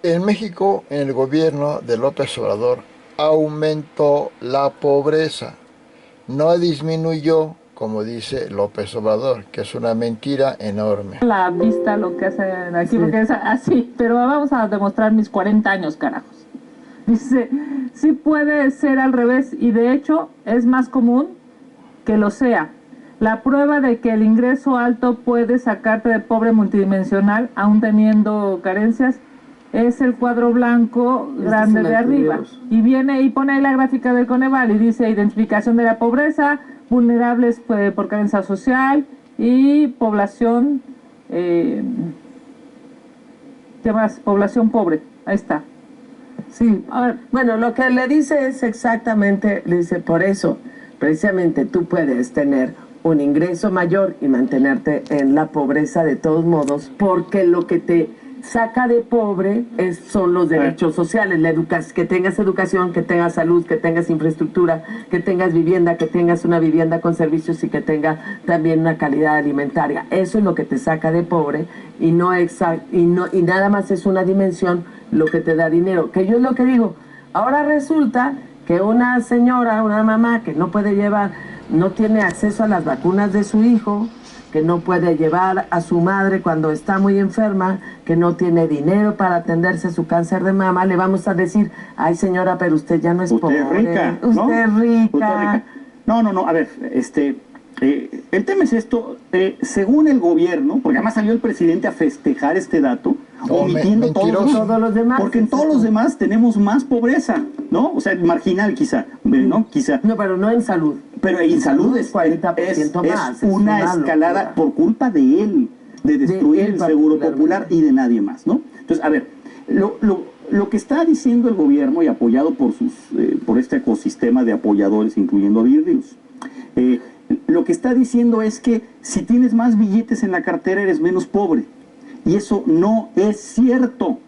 En México, en el gobierno de López Obrador, aumentó la pobreza, no disminuyó, como dice López Obrador, que es una mentira enorme. La vista lo que hacen aquí, sí, porque es así, pero vamos a demostrar mis 40 años, carajos. Dice, sí puede ser al revés y de hecho es más común que lo sea. La prueba de que el ingreso alto puede sacarte de pobre multidimensional, aún teniendo carencias, es el cuadro blanco grande de arriba. Y viene y pone ahí la gráfica del Coneval y dice identificación de la pobreza, vulnerables por carencia social y población, ¿qué más? Población pobre. Ahí está. Sí, a ver, bueno, lo que le dice es exactamente, le dice, por eso, precisamente tú puedes tener un ingreso mayor y mantenerte en la pobreza de todos modos, porque lo que te saca de pobre son los derechos sociales, que tengas educación, que tengas salud, que tengas infraestructura, que tengas vivienda, que tengas una vivienda con servicios y que tenga también una calidad alimentaria. Eso es lo que te saca de pobre y nada más es una dimensión lo que te da dinero, que yo es lo que digo. Ahora resulta que una señora, una mamá que no puede llevar, no tiene acceso a las vacunas de su hijo, que no puede llevar a su madre cuando está muy enferma, que no tiene dinero para atenderse su cáncer de mama, le vamos a decir, ay señora, pero usted ya no es pobre. Usted es rica, ¿no? Usted es rica. Usted es rica. No, a ver, el tema es esto, según el gobierno, porque además salió el presidente a festejar este dato, omitiendo todos los demás, porque en todos los demás tenemos más pobreza, ¿no? O sea, marginal quizá, ¿no? Quizá. No, pero no en salud. Pero en salud es 40% más. Es una escalada locura por culpa de él, de destruir el Seguro Popular y de nadie más, ¿no? Entonces, a ver, lo que está diciendo el gobierno y apoyado por este ecosistema de apoyadores, incluyendo a Virrius, lo que está diciendo es que si tienes más billetes en la cartera eres menos pobre. Y eso no es cierto.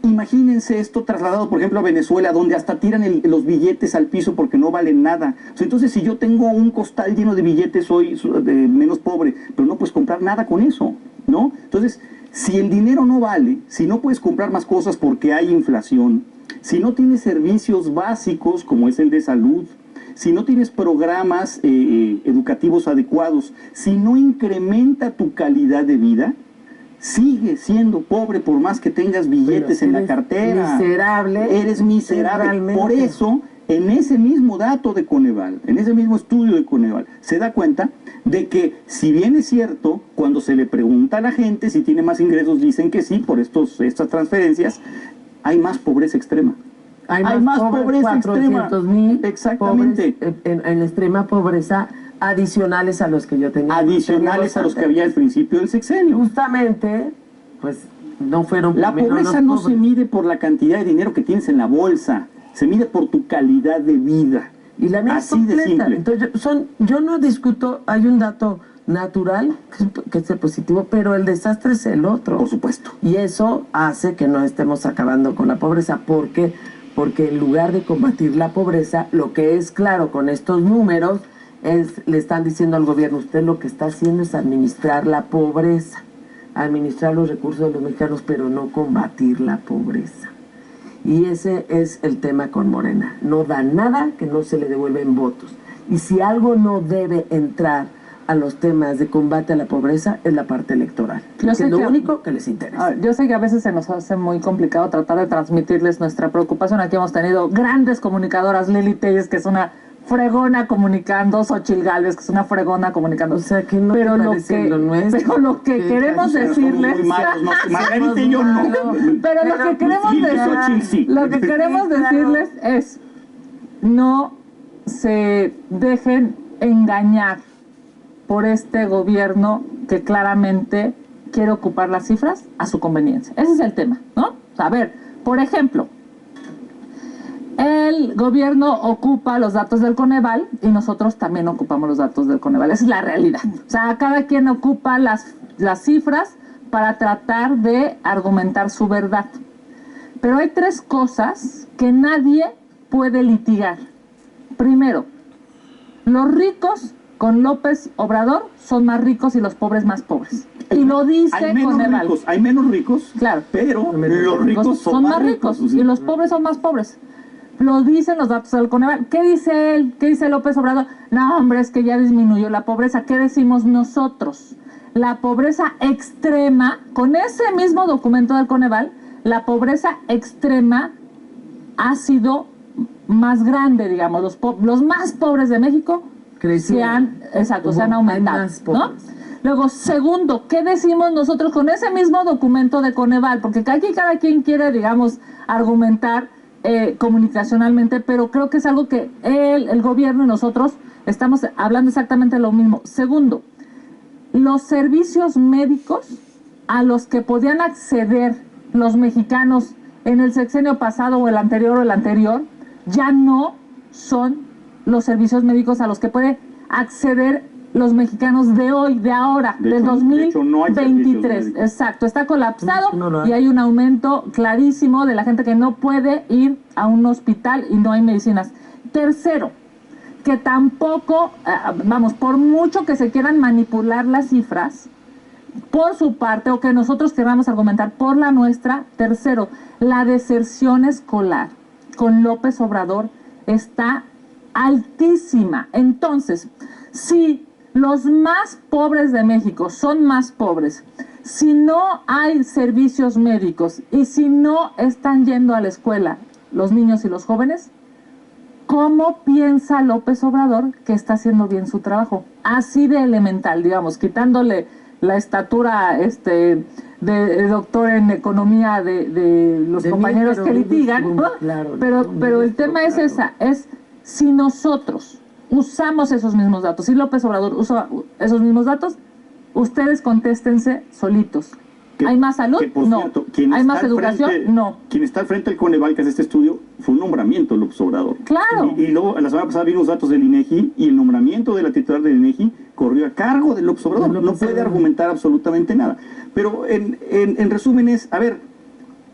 Imagínense esto trasladado, por ejemplo, a Venezuela, donde hasta tiran los billetes al piso porque no valen nada. O sea, entonces, si yo tengo un costal lleno de billetes, soy menos pobre, pero no puedes comprar nada con eso, ¿no? Entonces, si el dinero no vale, si no puedes comprar más cosas porque hay inflación, si no tienes servicios básicos como es el de salud, si no tienes programas educativos adecuados, si no incrementa tu calidad de vida, sigue siendo pobre por más que tengas billetes en la cartera. Miserable. Eres miserable. Por eso, en ese mismo dato de Coneval, en ese mismo estudio de Coneval, se da cuenta de que, si bien es cierto, cuando se le pregunta a la gente si tiene más ingresos, dicen que sí, por estas transferencias, hay más pobreza extrema. Hay más pobreza extrema. 400,000 exactamente. En extrema pobreza, adicionales a los que yo tenía. Adicionales a los que había al principio del sexenio. Justamente, pues no fueron... La pobreza no se mide por la cantidad de dinero que tienes en la bolsa, se mide por tu calidad de vida. Y la mía es completa. Entonces, yo no discuto, hay un dato natural, que es el positivo, pero el desastre es el otro. Por supuesto. Y eso hace que no estemos acabando con la pobreza. ¿Por qué? Porque en lugar de combatir la pobreza, lo que es claro con estos números, le están diciendo al gobierno, usted lo que está haciendo es administrar la pobreza, administrar los recursos de los mexicanos, pero no combatir la pobreza. Y ese es el tema con Morena. No da nada que no se le devuelven votos. Y si algo no debe entrar a los temas de combate a la pobreza, es la parte electoral, que es lo único que les interesa. Yo sé que a veces se nos hace muy complicado tratar de transmitirles nuestra preocupación. Aquí hemos tenido grandes comunicadoras, Lili Telles, que es una fregona comunicando, Xochitl Gálvez, que es una fregona comunicando. O sea, que no pero lo que queremos decirles... Margarita y yo no. Pero lo que queremos decirles es, no se dejen engañar por este gobierno que claramente quiere ocupar las cifras a su conveniencia. Ese es el tema, ¿no? A ver, por ejemplo, el gobierno ocupa los datos del Coneval y nosotros también ocupamos los datos del Coneval. Esa es la realidad. O sea, cada quien ocupa las cifras para tratar de argumentar su verdad. Pero hay tres cosas que nadie puede litigar. Primero, los ricos con López Obrador son más ricos y los pobres más pobres. Y lo dice hay menos ricos, claro, pero los ricos son más ricos. Y los pobres son más pobres. Lo dicen los datos del Coneval. ¿Qué dice él? ¿Qué dice López Obrador? No, hombre, es que ya disminuyó la pobreza. ¿Qué decimos nosotros? La pobreza extrema, con ese mismo documento del Coneval, la pobreza extrema ha sido más grande, digamos. Los más pobres de México se han aumentado, ¿no? Luego, segundo, ¿qué decimos nosotros con ese mismo documento de Coneval? Porque aquí cada quien quiere, digamos, argumentar comunicacionalmente, pero creo que es algo que el gobierno y nosotros estamos hablando exactamente lo mismo. Segundo, los servicios médicos a los que podían acceder los mexicanos en el sexenio pasado o el anterior, ya no son los servicios médicos a los que puede acceder los mexicanos de hoy, de ahora, del 2023. Exacto, está colapsado y hay un aumento clarísimo de la gente que no puede ir a un hospital y no hay medicinas. Tercero, que tampoco, por mucho que se quieran manipular las cifras, por su parte, o que nosotros queramos argumentar por la nuestra. Tercero, la deserción escolar con López Obrador está altísima. Entonces, si los más pobres de México son más pobres, si no hay servicios médicos y si no están yendo a la escuela los niños y los jóvenes, ¿cómo piensa López Obrador que está haciendo bien su trabajo? Así de elemental, digamos, quitándole la estatura de doctor en economía de los compañeros que litigan, ¿no? Claro, pero el tema es si nosotros usamos esos mismos datos, si López Obrador usa esos mismos datos, ustedes contéstense solitos. ¿Hay más salud? No. Cierto, ¿Hay más educación? No. Quien está al frente del Coneval, que hace este estudio, fue un nombramiento de López Obrador. Claro. Y luego, la semana pasada vimos datos del INEGI, y el nombramiento de la titular del INEGI corrió a cargo de López Obrador. No puede argumentar absolutamente nada. Pero en resumen es, a ver,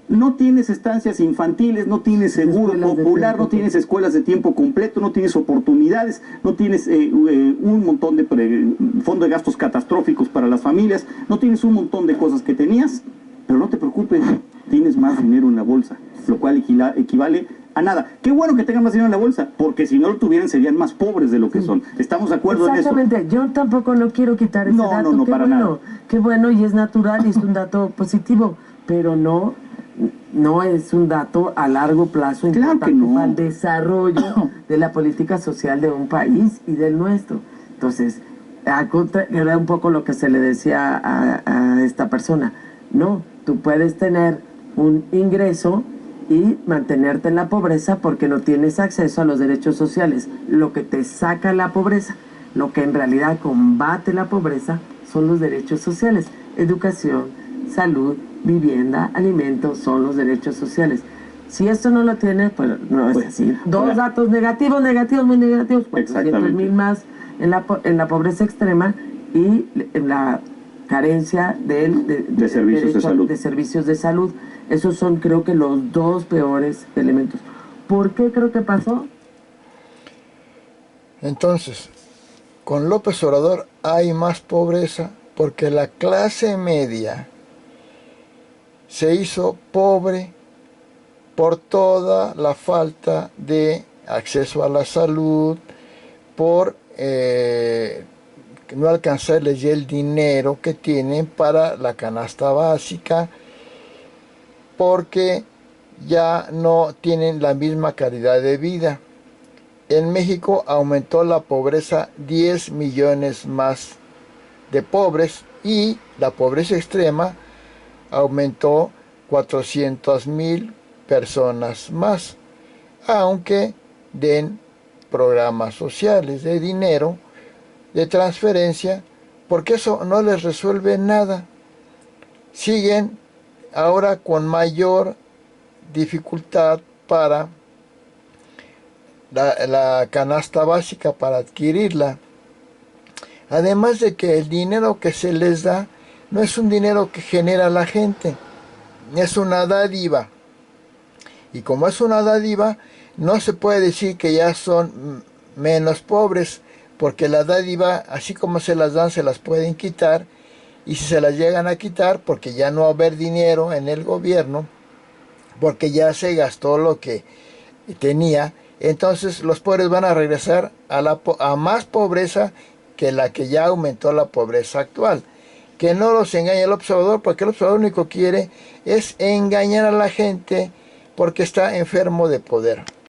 no tienes estancias infantiles, no tienes seguro popular, no tienes escuelas de tiempo completo, no tienes oportunidades, no tienes un montón de fondo de gastos catastróficos para las familias, no tienes un montón de cosas que tenías, pero no te preocupes, tienes más dinero en la bolsa, lo cual equivale a nada. Qué bueno que tengan más dinero en la bolsa, porque si no lo tuvieran serían más pobres de lo que son. ¿Estamos de acuerdo en eso? Exactamente, yo tampoco no quiero quitar ese dato. No, para nada. Qué bueno, y es natural y es un dato positivo, pero no es un dato a largo plazo importante para el desarrollo de la política social de un país y del nuestro. Entonces, era un poco lo que se le decía a esta persona. No, tú puedes tener un ingreso y mantenerte en la pobreza porque no tienes acceso a los derechos sociales. Lo que te saca la pobreza, lo que en realidad combate la pobreza, son los derechos sociales. Educación, salud, vivienda, alimentos, son los derechos sociales. Si esto no lo tiene, pues no es así. Dos datos negativos, muy negativos, 400,000 más en la pobreza extrema y en la carencia de servicios de salud. Esos son, creo que, los dos peores elementos. ¿Por qué creo que pasó? Entonces, con López Obrador hay más pobreza porque la clase media se hizo pobre por toda la falta de acceso a la salud, por no alcanzarles ya el dinero que tienen para la canasta básica, porque ya no tienen la misma calidad de vida. En México aumentó la pobreza 10 millones más de pobres y la pobreza extrema aumentó 400,000 personas más, aunque den programas sociales de dinero, de transferencia, porque eso no les resuelve nada. Siguen ahora con mayor dificultad para la canasta básica, para adquirirla. Además de que el dinero que se les da no es un dinero que genera la gente, es una dádiva. Y como es una dádiva, no se puede decir que ya son menos pobres, porque la dádiva, así como se las dan, se las pueden quitar, y si se las llegan a quitar, porque ya no va a haber dinero en el gobierno, porque ya se gastó lo que tenía, entonces los pobres van a regresar a más pobreza que la que ya aumentó la pobreza actual. Que no los engañe el observador, porque el observador único quiere es engañar a la gente porque está enfermo de poder.